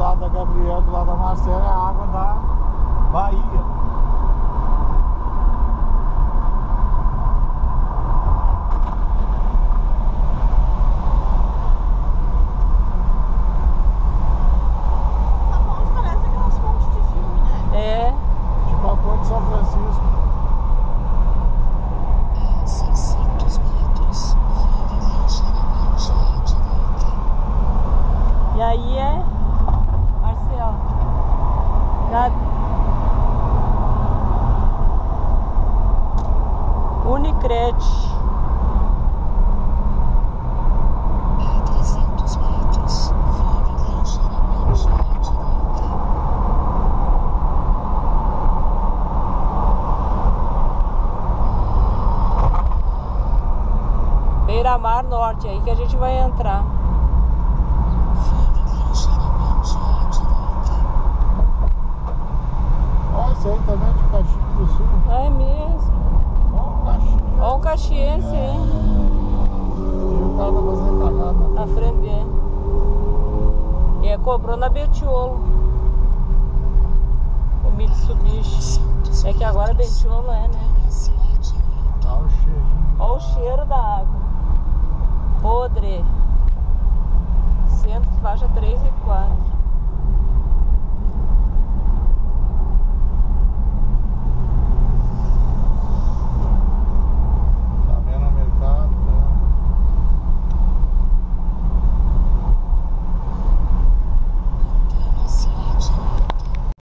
lado da Gabriel, do lado da Marcela, é a água da Bahia. São Francisco. 600 metros, vire ligeiramente à direita. E aí é, Marcelo, Unicred. A 300 metros, vire ligeiramente à direita. Beira-Mar Norte, aí que a gente vai entrar. Vire ligeiramente à direita. Olha, isso aí também é de Caxias do Sul. É mesmo. Olha o Caxiense, hein? E o cara tá fazendo cagada Na frente dele. E cobrou na Betiolo. O Mitsubishi. É que agora Betiolo é, né? Olha o cheirinho. Olha o cheiro da água. Podre.